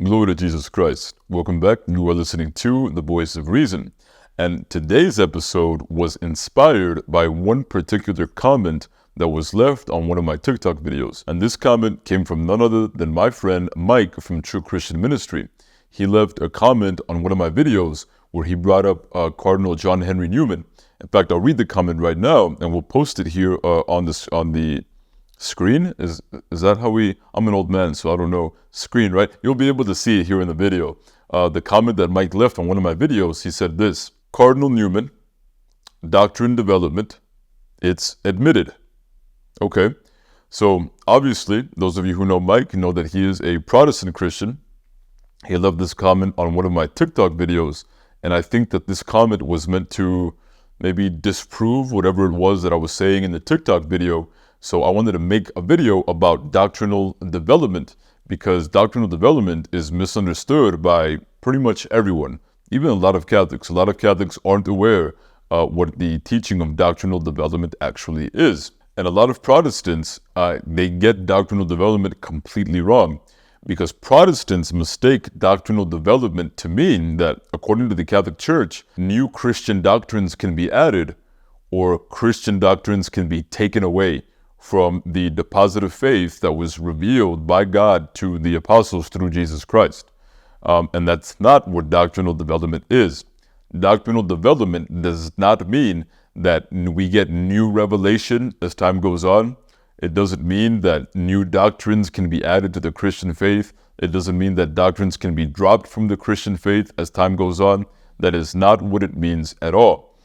Glory to Jesus Christ. Welcome back. You are listening to The Voice of Reason. And today's episode was inspired by one particular comment that was left on one of my TikTok videos. And this comment came from none other than my friend Mike from True Christian Ministry. He left a comment on one of my videos where he brought up Cardinal John Henry Newman. In fact, I'll read the comment right now and we'll post it here on the screen. Is that how I'm an old man, so I don't know. Screen, right? You'll be able to see it here in the video. The comment that Mike left on one of my videos, he said this: Cardinal Newman, doctrine development, it's admitted. Okay, so obviously, those of you who know Mike know that he is a Protestant Christian. He left this comment on one of my TikTok videos, and I think that this comment was meant to maybe disprove whatever it was that I was saying in the TikTok video. So I wanted to make a video about doctrinal development, because doctrinal development is misunderstood by pretty much everyone, even a lot of Catholics. A lot of Catholics aren't aware what the teaching of doctrinal development actually is. And a lot of Protestants, they get doctrinal development completely wrong, because Protestants mistake doctrinal development to mean that, according to the Catholic Church, new Christian doctrines can be added or Christian doctrines can be taken away from the deposit of faith that was revealed by God to the apostles through Jesus Christ. And that's not what doctrinal development is. Doctrinal development does not mean that we get new revelation as time goes on. It doesn't mean that new doctrines can be added to the Christian faith. It doesn't mean that doctrines can be dropped from the Christian faith as time goes on. That is not what it means at all.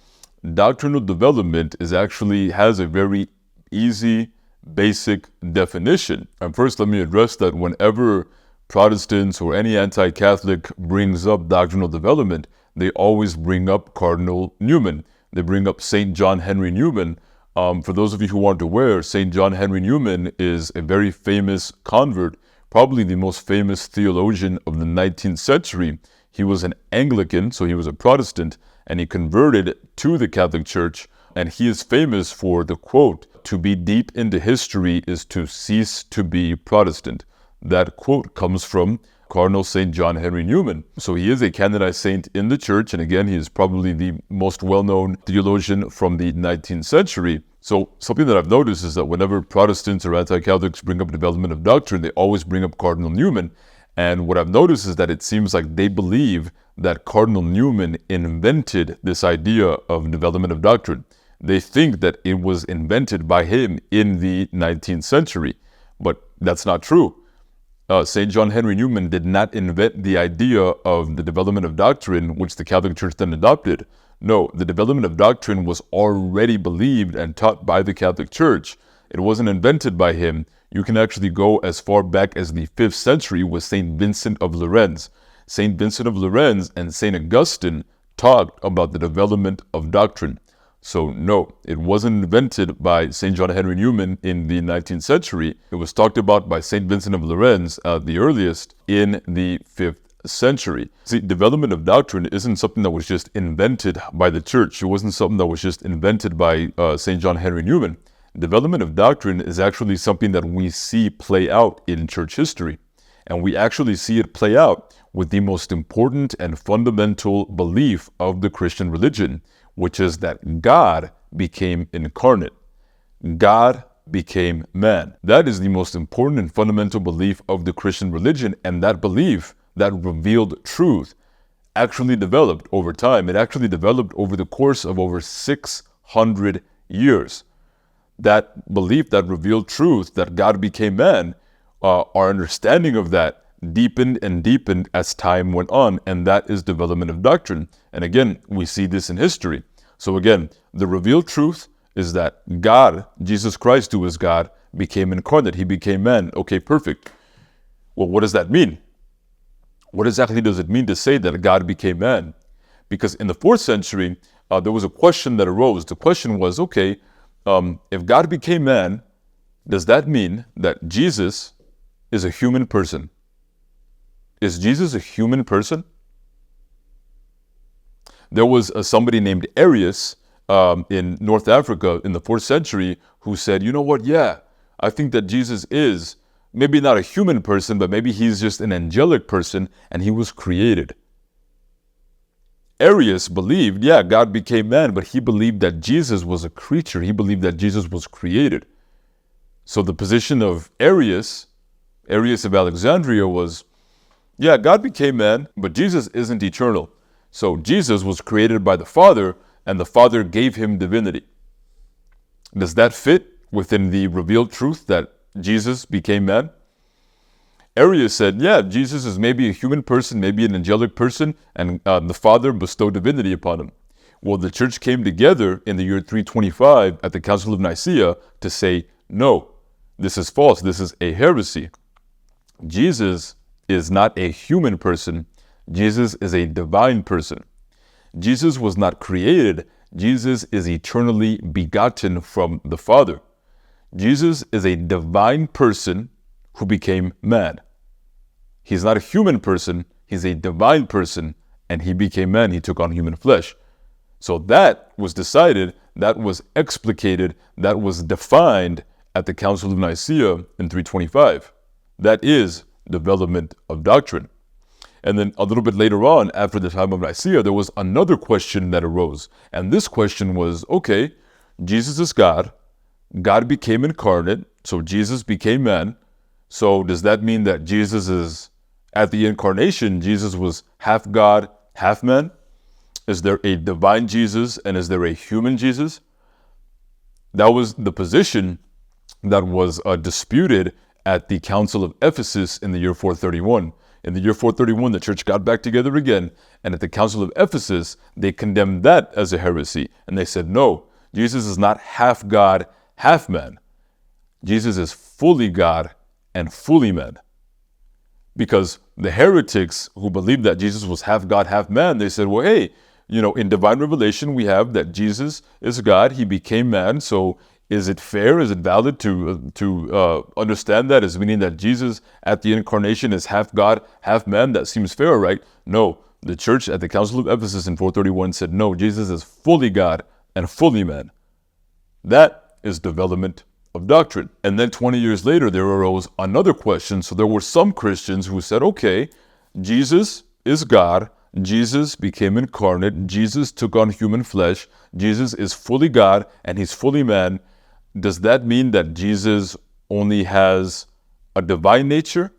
Doctrinal development has a very easy, basic definition. And first, let me address that whenever Protestants or any anti-Catholic brings up doctrinal development, they always bring up Cardinal Newman. They bring up St. John Henry Newman. For those of you who aren't aware, St. John Henry Newman is a very famous convert, probably the most famous theologian of the 19th century. He was an Anglican, so he was a Protestant, and he converted to the Catholic Church. And he is famous for the quote, "To be deep into history is to cease to be Protestant." That quote comes from Cardinal St. John Henry Newman. So he is a canonized saint in the church. And again, he is probably the most well-known theologian from the 19th century. So something that I've noticed is that whenever Protestants or anti-Catholics bring up development of doctrine, they always bring up Cardinal Newman. And what I've noticed is that it seems like they believe that Cardinal Newman invented this idea of development of doctrine. They think that it was invented by him in the 19th century, but that's not true. St. John Henry Newman did not invent the idea of the development of doctrine, which the Catholic Church then adopted. No, the development of doctrine was already believed and taught by the Catholic Church. It wasn't invented by him. You can actually go as far back as the 5th century with St. Vincent of Lérins. St. Vincent of Lérins and St. Augustine talked about the development of doctrine. So no, it wasn't invented by St. John Henry Newman in the 19th century. It was talked about by St. Vincent of Lérins, the earliest, in the 5th century. See, development of doctrine isn't something that was just invented by the church. It wasn't something that was just invented by St. John Henry Newman. Development of doctrine is actually something that we see play out in church history. And we actually see it play out with the most important and fundamental belief of the Christian religion, which is that God became incarnate. God became man. That is the most important and fundamental belief of the Christian religion, and that belief, that revealed truth, actually developed over time. It actually developed over the course of over 600 years. That belief, that revealed truth, that God became man, our understanding of that deepened and deepened as time went on, and that is development of doctrine. And again, we see this in history. So again, the revealed truth is that God, Jesus Christ, who is God, became incarnate. He became man. Okay, perfect. Well, what does that mean? What exactly does it mean to say that God became man? Because in the 4th century, there was a question that arose. The question was, okay, if God became man, does that mean that Jesus is a human person? Is Jesus a human person? There was somebody named Arius in North Africa in the 4th century who said, you know what, yeah, I think that Jesus is maybe not a human person, but maybe he's just an angelic person and he was created. Arius believed, yeah, God became man, but he believed that Jesus was a creature. He believed that Jesus was created. So the position of Arius of Alexandria was, yeah, God became man, but Jesus isn't eternal. So Jesus was created by the Father, and the Father gave him divinity. Does that fit within the revealed truth that Jesus became man? Arius said, yeah, Jesus is maybe a human person, maybe an angelic person, and the Father bestowed divinity upon him. Well, the church came together in the year 325 at the Council of Nicaea to say, no, this is false, this is a heresy. Jesus is not a human person, Jesus is a divine person. Jesus was not created, Jesus is eternally begotten from the Father. Jesus is a divine person who became man. He's not a human person, he's a divine person, and he became man, he took on human flesh. So that was decided, that was explicated, that was defined at the Council of Nicaea in 325. That is development of doctrine. And then a little bit later on, after the time of Nicaea, there was another question that arose. And this question was, okay, Jesus is God, God became incarnate, so Jesus became man. So does that mean that Jesus is, at the incarnation, Jesus was half God, half man? Is there a divine Jesus and is there a human Jesus? That was the position that was disputed at the Council of Ephesus in the year 431. In the year 431, the church got back together again, and at the Council of Ephesus, they condemned that as a heresy. And they said, no, Jesus is not half God, half man. Jesus is fully God and fully man. Because the heretics who believed that Jesus was half God, half man, they said, well, hey, in divine revelation, we have that Jesus is God, he became man, so is it fair, is it valid to understand that as meaning that Jesus at the incarnation is half God, half man? That seems fair, right? No, the church at the Council of Ephesus in 431 said, no, Jesus is fully God and fully man. That is development of doctrine. And then 20 years later, there arose another question. So there were some Christians who said, okay, Jesus is God, Jesus became incarnate, Jesus took on human flesh, Jesus is fully God and he's fully man. Does that mean that Jesus only has a divine nature?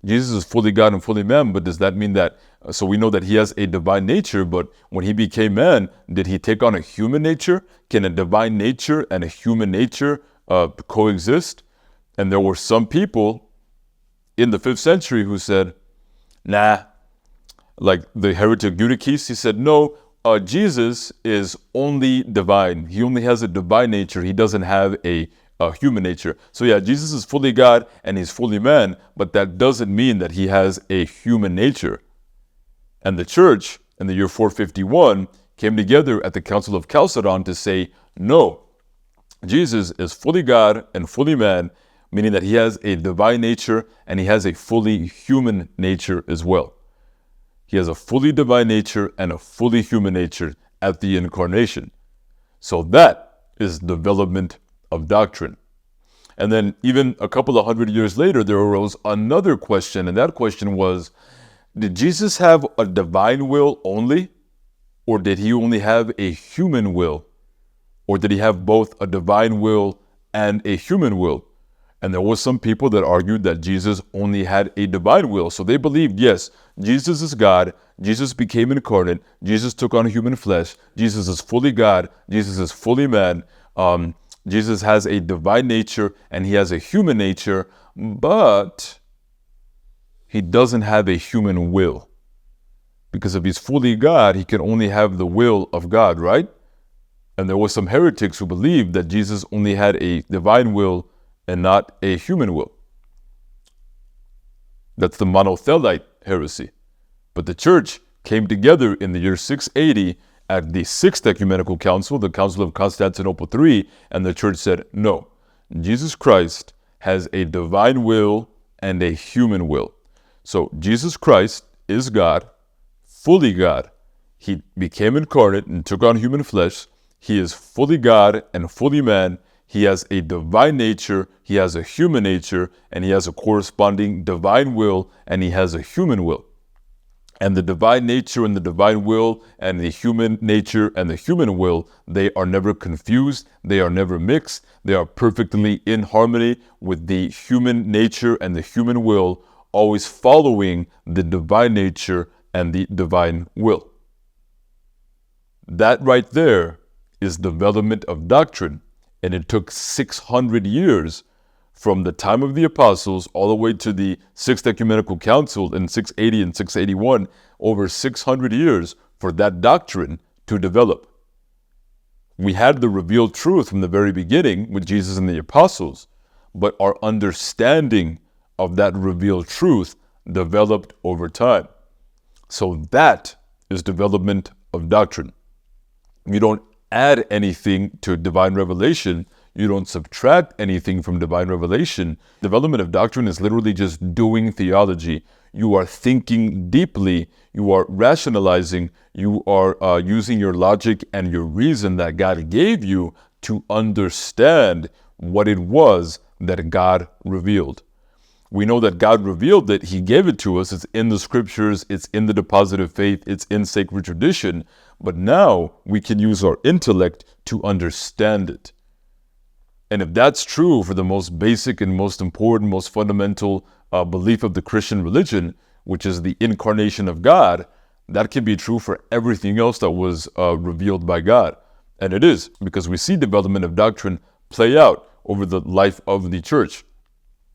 Jesus is fully God and fully man, but does that mean that, so we know that he has a divine nature, but when he became man, did he take on a human nature? Can a divine nature and a human nature coexist? And there were some people in the 5th century who said, nah, like the heretic Eutyches, he said, no, Jesus is only divine. He only has a divine nature. He doesn't have a human nature. So yeah, Jesus is fully God and he's fully man, but that doesn't mean that he has a human nature. And the church in the year 451 came together at the Council of Chalcedon to say, no, Jesus is fully God and fully man, meaning that he has a divine nature and he has a fully human nature as well. He has a fully divine nature and a fully human nature at the incarnation. So that is development of doctrine. And then even a couple of 100 years later, there arose another question, and that question was, did Jesus have a divine will only, or did he only have a human will? Or did he have both a divine will and a human will? And there were some people that argued that Jesus only had a divine will. So they believed, yes, Jesus is God, Jesus became incarnate, Jesus took on human flesh, Jesus is fully God, Jesus is fully man, Jesus has a divine nature and he has a human nature, but he doesn't have a human will. Because if he's fully God, he can only have the will of God, right? And there were some heretics who believed that Jesus only had a divine will and not a human will. That's the monothelite heresy. But the church came together in the year 680 at the 6th Ecumenical Council, the Council of Constantinople III, and the church said, no, Jesus Christ has a divine will and a human will. So Jesus Christ is God, fully God. He became incarnate and took on human flesh. He is fully God and fully man. He has a divine nature, he has a human nature, and he has a corresponding divine will, and he has a human will. And the divine nature and the divine will and the human nature and the human will, they are never confused, they are never mixed, they are perfectly in harmony with the human nature and the human will, always following the divine nature and the divine will. That right there is development of doctrine, and it took 600 years from the time of the apostles all the way to the Sixth Ecumenical Council in 680 and 681, over 600 years for that doctrine to develop. We had the revealed truth from the very beginning with Jesus and the apostles, but our understanding of that revealed truth developed over time. So that is development of doctrine. You don't add anything to divine revelation. You don't subtract anything from divine revelation. Development of doctrine is literally just doing theology. You are thinking deeply. You are rationalizing. You are using your logic and your reason that God gave you to understand what it was that God revealed. We know that God revealed it. He gave it to us. It's in the scriptures. It's in the deposit of faith. It's in sacred tradition. But now we can use our intellect to understand it. And if that's true for the most basic and most important, most fundamental belief of the Christian religion, which is the incarnation of God, that can be true for everything else that was revealed by God. And it is, because we see development of doctrine play out over the life of the church.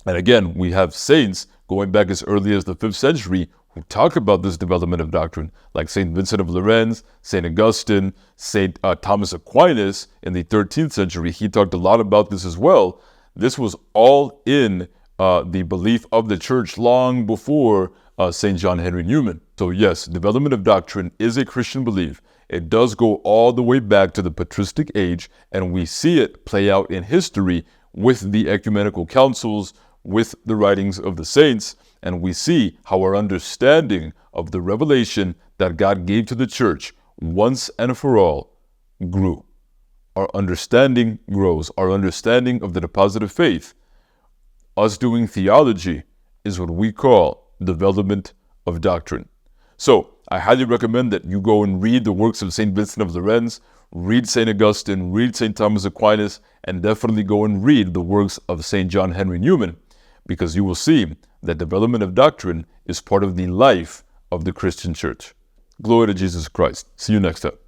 And again, we have saints going back as early as the 5th century who talk about this development of doctrine, like St. Vincent of Lérins, St. Augustine, St. Thomas Aquinas in the 13th century. He talked a lot about this as well. This was all in the belief of the church long before St. John Henry Newman. So yes, development of doctrine is a Christian belief. It does go all the way back to the patristic age, and we see it play out in history with the ecumenical councils, with the writings of the saints, and we see how our understanding of the revelation that God gave to the church once and for all grew. Our understanding grows. Our understanding of the deposit of faith, us doing theology, is what we call development of doctrine. So I highly recommend that you go and read the works of St. Vincent of Lérins, read St. Augustine, read St. Thomas Aquinas, and definitely go and read the works of St. John Henry Newman, because you will see that development of doctrine is part of the life of the Christian church. Glory to Jesus Christ. See you next time.